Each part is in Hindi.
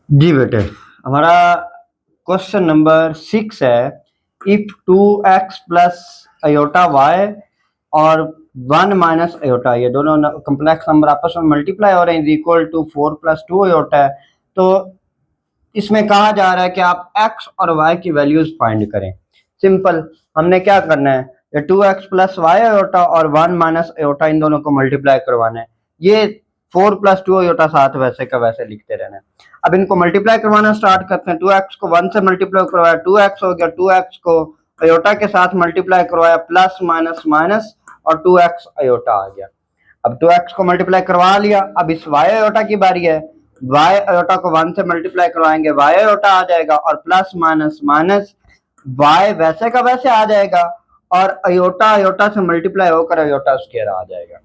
जी बेटे, हमारा क्वेश्चन नंबर 6 है। If 2x plus iota y और 1 माइनस अयोटा, ये दोनों कम्प्लेक्स नंबर आपस में मल्टीप्लाई हो रहे हैं, इक्वल टू 4 प्लस 2 अयोटा है। तो इसमें कहा जा रहा है कि आप x और y की वैल्यूज फाइंड करें। सिंपल, हमने क्या करना है, ये 2x प्लस वाई अयोटा और 1 माइनस अयोटा, इन दोनों को मल्टीप्लाई करवाना है। ये 4 प्लस 2 अयोटा साथ वैसे का वैसे लिखते रहना है। अब इनको मल्टीप्लाई करवाना स्टार्ट करते हैं। 2x को 1 से मल्टीप्लाई करवाया, 2x हो गया। 2x को अयोटा के साथ मल्टीप्लाई करवाया, प्लस माइनस माइनस और 2x अयोटा आ गया। अब 2x को मल्टीप्लाई करवा लिया। अब इस y अयोटा की बारी है। y अयोटा को 1 से मल्टीप्लाई करवाएंगे, y अयोटा आ जाएगा और प्लस माइनस माइनस y वैसे का वैसे आ जाएगा और अयोटा अयोटा से मल्टीप्लाई होकर अयोटा स्क्वायर आ जाएगा।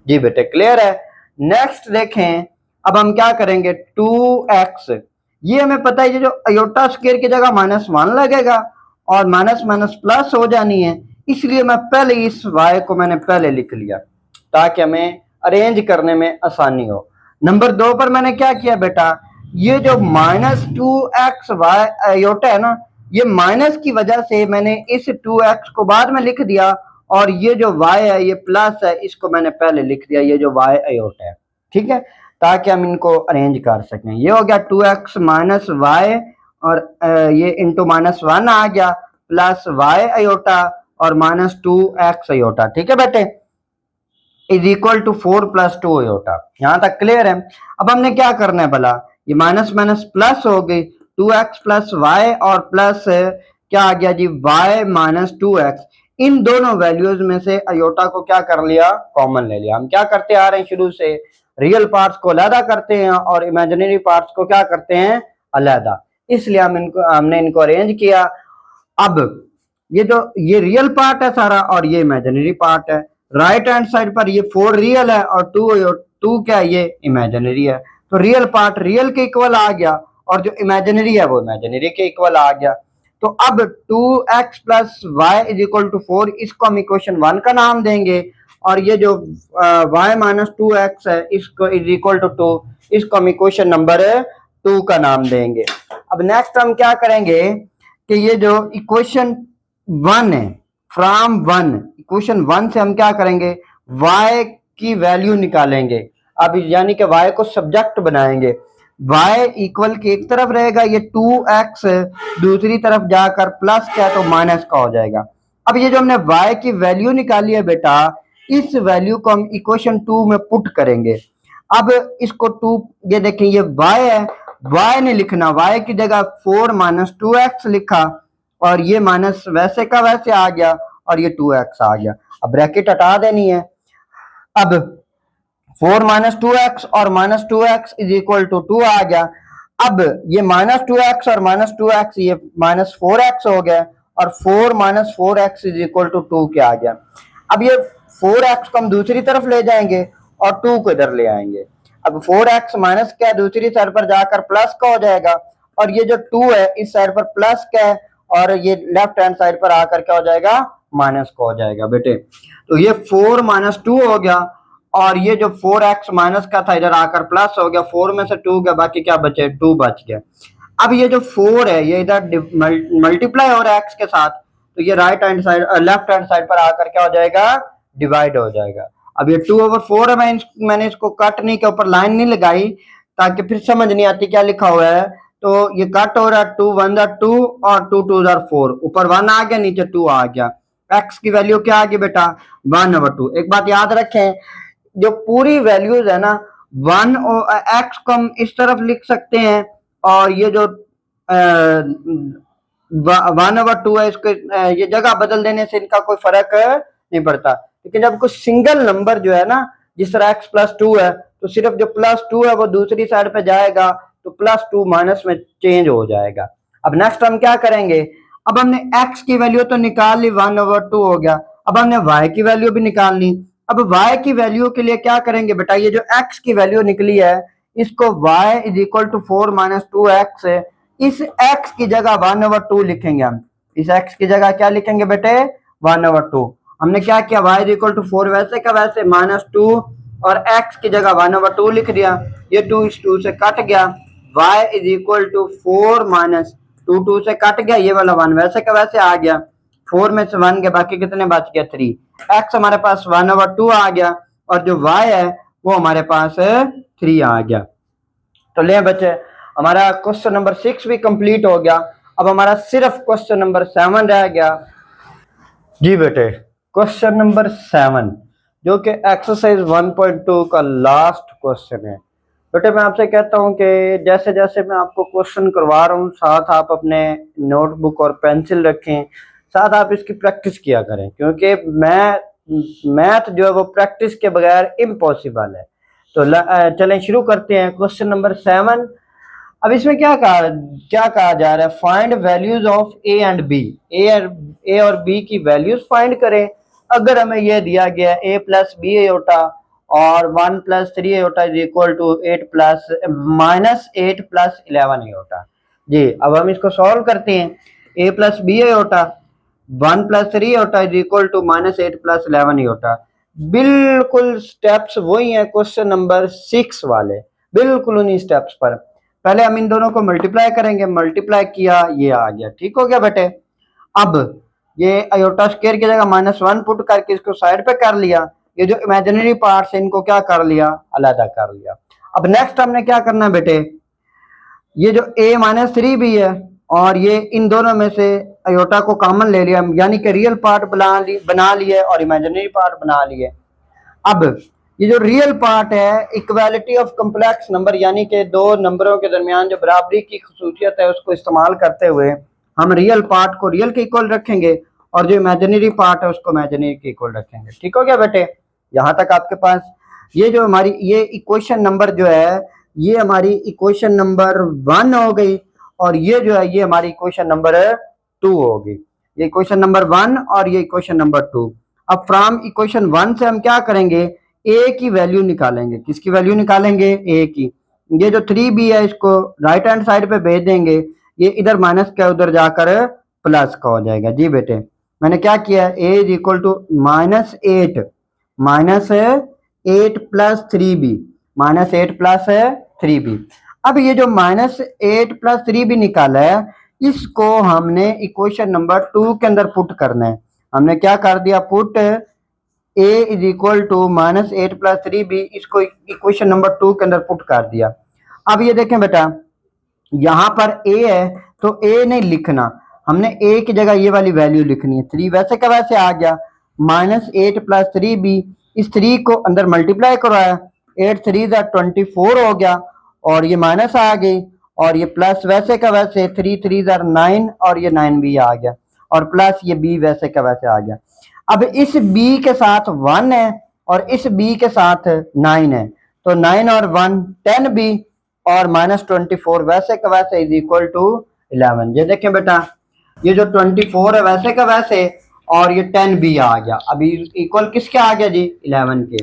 जी बेटे, क्लियर है। नेक्स्ट देखें, अब हम क्या करेंगे, 2x, ये हमें पता है, ये जो अयोटा स्क्वायर की जगह -1 लगेगा और माइनस माइनस प्लस हो जानी है, इसलिए मैं पहले इस y को मैंने पहले लिख लिया ताकि हमें अरेंज करने में आसानी हो। नंबर 2 पर मैंने क्या किया बेटा, ये जो -2xy अयोटा है ना, ये माइनस की वजह से मैंने इस 2x को बाद में लिख दिया और ये जो y है ये प्लस है, इसको मैंने पहले लिख दिया, ये जो y अयोटा है, ठीक है, ताकि हम इनको अरेंज कर सकें। ये हो गया 2x माइनस वाई और ये इंटू -1 आ गया, प्लस y अयोटा और -2x अयोटा, ठीक है बेटे, is equal to 4 plus 2 iota. यहां तक क्लियर है। अब हमने क्या करना है भला, ये माइनस माइनस प्लस हो गई, 2x प्लस वाई और प्लस क्या आ गया जी, y माइनस 2x। इन दोनों वैल्यूज में से अयोटा को क्या कर लिया, कॉमन ले लिया। हम क्या करते आ रहे हैं शुरू से, रियल पार्ट्स को अलहदा करते हैं और इमेजिनरी पार्ट्स को क्या करते हैं, अलहदा, इसलिए हमने इनको अरेंज किया। अब ये रियल पार्ट है सारा और ये इमेजिनरी पार्ट है। राइट हैंड साइड पर ये 4 रियल है और 2 क्या है, ये इमेजिनरी है। तो रियल पार्ट रियल के इक्वल आ गया और जो इमेजिनरी है वो इमेजिनरी के इक्वल आ गया। तो अब 2x plus y is equal to 4, इसको हम इक्वेशन 1 का नाम देंगे और ये जो y माइनस 2x है इसको इज इक्वल टू 2, इसको हम इक्वेशन नंबर 2 का नाम देंगे। अब नेक्स्ट हम क्या करेंगे कि ये जो इक्वेशन 1 है, फ्रॉम 1, इक्वेशन 1 से हम क्या करेंगे, y की वैल्यू निकालेंगे। अब यानी कि y को सब्जेक्ट बनाएंगे। y इक्वल की एक तरफ रहेगा, ये 2x दूसरी तरफ जाकर प्लस क्या तो माइनस का हो जाएगा। अब ये जो हमने y की वैल्यू निकाली है बेटा, इस वैल्यू को हम इक्वेशन 2 में पुट करेंगे। अब इसको 2, ये देखें ये y है, y ने लिखना, y की जगह 4 माइनस 2x लिखा और ये माइनस वैसे का वैसे आ गया और ये 2x आ गया। अब ब्रैकेट हटा देनी है। अब 4 माइनस 2x और minus 2x is equal to 2 आ गया। अब ये माइनस 2x और माइनस 2x ये माइनस 4x हो गया और 4 minus 4x is equal to 2 क्या आ गया। अब ये 4x को हम दूसरी तरफ ले जाएंगे और 2 को इधर ले आएंगे। अब 4x माइनस क्या दूसरी साइड पर जाकर प्लस का हो जाएगा और ये जो 2 है इस साइड पर प्लस का है और ये लेफ्ट हैंड साइड पर आकर क्या हो जाएगा, माइनस का हो जाएगा बेटे। तो ये 4 माइनस 2 हो गया और ये जो 4x माइनस का था इधर आकर प्लस हो गया, 4 में से 2 गया, बाकी क्या बचे, 2 बच गया। अब ये जो 4 है ये इधर मल्टीप्लाई हो रहा है x के साथ, तो ये right hand side left hand side पर आकर क्या हो जाएगा, डिवाइड हो जाएगा। अब ये 2/4 है, मैंने इसको कट नहीं के ऊपर लाइन नहीं लगाई ताकि फिर समझ नहीं आती क्या लिखा हुआ है। तो ये कट हो रहा है, 2 1 2 और 2 2 4, ऊपर 1 आ गया, नीचे 2 आ गया। x की वैल्यू क्या आ गई बेटा, 1/2। एक बात याद रखें, जो पूरी वैल्यूज है ना, 1 और x को हम इस तरफ लिख सकते हैं और ये जो 1/2 है इसको ये जगह बदल देने से इनका कोई फर्क नहीं पड़ता। लेकिन जब कोई सिंगल नंबर जो है ना, जिस तरह x प्लस 2 है, तो सिर्फ जो प्लस 2 है वो दूसरी साइड पे जाएगा तो प्लस 2 माइनस में चेंज हो जाएगा। अब नेक्स्ट हम क्या करेंगे, अब हमने x की वैल्यू तो निकाल ली, 1/2 हो गया। अब हमने y की वैल्यू भी निकालनी। अब y की वैल्यू के लिए क्या करेंगे बेटा, ये जो x की वैल्यू निकली है इसको y is equal to 4 minus 2x, इस x की जगह 1/2 लिखेंगे हम। इस x की जगह क्या लिखेंगे बेटे, 1/2। हमने क्या किया, y इज इक्वल टू 4 वैसे का वैसे माइनस 2 और x की जगह 1/2 लिख दिया। ये 2 इस 2 से कट गया y is equal to 4 minus 2 से कट गया, ये वाला 1 वैसे का वैसे आ गया, 4 में से 1 के बाकी कितने बच गया 3, x हमारे पास 1/2 आ गया और जो y है वो हमारे पास 3 आ गया। तो ले बच्चे हमारा क्वेश्चन नंबर 6 भी कंप्लीट हो गया। अब हमारा सिर्फ क्वेश्चन नंबर 7 रह गया। जी बेटे क्वेश्चन नंबर 7 जो कि एक्सरसाइज 1.2 का लास्ट क्वेश्चन है। बेटे मैं आपसे कहता हूं कि जैसे जैसे मैं आपको क्वेश्चन करवा रहा हूं साथ आप अपने नोटबुक और पेंसिल रखें, साथ आप इसकी प्रैक्टिस किया करें, क्योंकि मैथ जो है वो प्रैक्टिस के बगैर इम्पॉसिबल है। तो चलें शुरू करते हैं क्वेश्चन नंबर 7। अब इसमें क्या कहा जा रहा है, find values of A and B, A और बी की वैल्यूज फाइंड करें। अगर हमें यह दिया गया ए प्लस बी एयोटा और 1 plus 3 iota is equal to 8 plus minus 8 plus 11 iota. जी अब हम इसको सॉल्व करते हैं। A plus B iota 1 plus 3 iota is equal to minus 8 plus 11 iota. बिल्कुल स्टेप्स वही है क्वेश्चन नंबर 6 वाले, बिल्कुल उन्हीं स्टेप्स पर। पहले हम इन दोनों को मल्टीप्लाई करेंगे, मल्टीप्लाई किया ये आ गया, ठीक हो गया बेटे। अब ये अयोटा स्क्वायर की जगह -1 पुट करके इसको साइड पे कर लिया, ये जो इमेजिनरी पार्ट्स है इनको क्या कर लिया, अलग कर लिया। अब नेक्स्ट हमने क्या करना है बेटे, ये जो a-3 भी है और ये इन दोनों में से अयोटा को कॉमन ले लिया, यानी कि रियल पार्ट बना लिए और इमेजिनरी पार्ट बना लिए। अब ये जो रियल पार्ट है इक्वालिटी ऑफ कम्प्लेक्स नंबर, यानी कि दो नंबरों के दरमियान जो बराबरी की खसूसियत है उसको इस्तेमाल करते हुए हम रियल पार्ट को रियल के इक्वल रखेंगे और जो इमेजिनरी पार्ट है उसको इमेजिनरी के इक्वल रखेंगे। ठीक हो गया बेटे, यहाँ तक आपके पास ये जो हमारी ये इक्वेशन नंबर जो है ये हमारी इक्वेशन नंबर 1 हो गई और ये जो है ये हमारी इक्वेशन नंबर 2 होगी। ये इक्वेशन नंबर 1 और ये इक्वेशन नंबर 2। अब फ्रॉम इक्वेशन 1 से हम क्या करेंगे, ए की वैल्यू निकालेंगे। किसकी वैल्यू निकालेंगे, ए की। ये जो 3b है इसको राइट हैंड साइड पे भेज देंगे, ये इधर माइनस का उधर जाकर प्लस का हो जाएगा। जी बेटे मैंने क्या किया, a is equal to -8 plus 3b, -8 plus 3b। अब ये जो -8 प्लस 3b निकाला है इसको हमने इक्वेशन नंबर 2 के अंदर पुट करना है। हमने क्या कर दिया, put a is equal to -8 plus 3b, इसको इक्वेशन नंबर 2 के अंदर पुट कर दिया। अब ये देखें बेटा यहाँ पर a है तो a नहीं लिखना, हमने a की जगह ये वाली वैल्यू लिखनी है। 3 वैसे का वैसे आ गया, -8 प्लस 3b, इस 3 को अंदर मल्टीप्लाई करवाया, 8 3 24 हो गया और ये माइनस आ गई और ये प्लस वैसे का वैसे 3 3 9 और ये 9 भी आ गया और प्लस ये b वैसे का वैसे आ गया। अब इस b के साथ 1 है और इस b के साथ 9 है, तो 9 और 1 10b और -24 वैसे का वैसे इज इक्वल टू 11। ये देखें बेटा ये जो 24 है वैसे का वैसे और ये 10b आ गया, अभी इक्वल किसके आ गया जी, 11 के।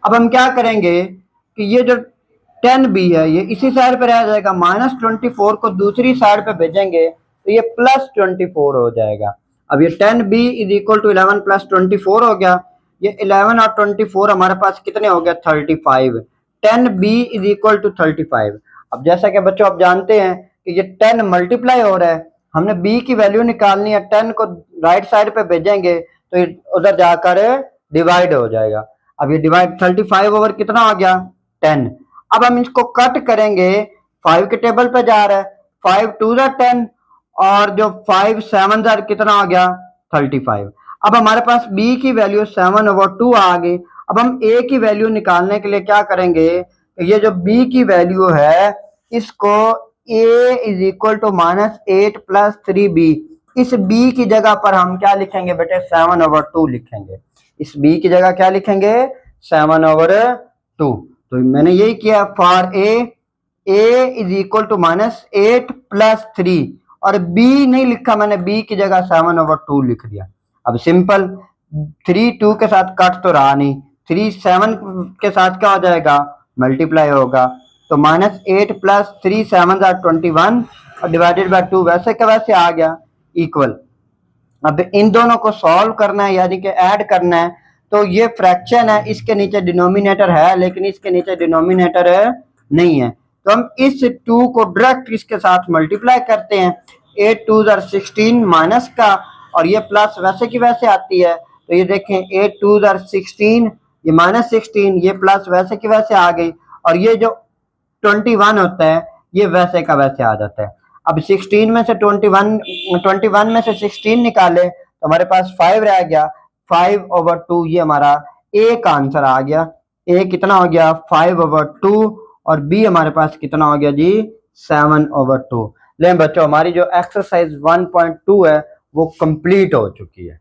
अब हम क्या करेंगे कि ये जो 10b है ये इसी साइड पे रह जाएगा, -24 को दूसरी साइड पे भेजेंगे तो ये +24 हो जाएगा। अब ये 10b is equal to 11 plus 24 हो गया, ये 11 और 24 हमारे पास कितने हो गया 35, 10b इज इक्वल टू 35। अब जैसा कि बच्चों आप जानते हैं कि ये 10 मल्टीप्लाई हो रहा है, हमने b की वैल्यू निकालनी है, 10 को राइट साइड पे भेजेंगे तो उधर जाकर डिवाइड हो जाएगा। अब ये डिवाइड 35 ओवर कितना हो गया 10। अब हम इसको कट करेंगे, 5 के टेबल पे जा रहा है, 5 2 10 और जो 5 7 कितना आ गया 35। अब हमारे पास b की वैल्यू 7/2 आ गई। अब हम a की वैल्यू निकालने के लिए क्या करेंगे, ये जो b की वैल्यू है इसको a is equal to -8 plus 3b, इस b की जगह पर हम क्या लिखेंगे बेटे 7/2 लिखेंगे। इस b की जगह क्या लिखेंगे 7/2। तो मैंने यही किया, for a is equal to -8 plus 3 और b नहीं लिखा मैंने, b की जगह 7/2 लिख दिया। अब सिंपल 3 2 के साथ कट तो रहा नहीं, 3 7 के साथ क्या हो जाएगा मल्टीप्लाई होगा, तो -8 प्लस 3 7 21 और डिवाइडेड बाय 2 वैसे का वैसे आ गया इक्वल। अब इन दोनों को सॉल्व करना है यानी कि ऐड करना है, तो ये फ्रैक्शन है, इसके नीचे डिनोमिनेटर है लेकिन इसके नीचे डिनोमिनेटर नहीं है, तो हम इस 2 को डायरेक्ट इसके साथ मल्टीप्लाई करते हैं। 8 2 ज़र 16 माइनस का, और ये प्लस वैसे की वैसे आती है। तो ये देखें 8 2 ज़र 16, ये माइनस 16, ये प्लस वैसे की वैसे आ गई, और ये जो 21 होता है ये वैसे का वैसे आ जाता है। अब 16 में से 21 में से 16 निकाले तो हमारे पास 5 रह गया। 5/2 ये हमारा ए का आंसर आ गया। ए कितना हो गया 5/2, और बी हमारे पास कितना हो गया जी 7/2। लेकिन बच्चों हमारी जो एक्सरसाइज 1.2 है वो कंप्लीट हो चुकी है।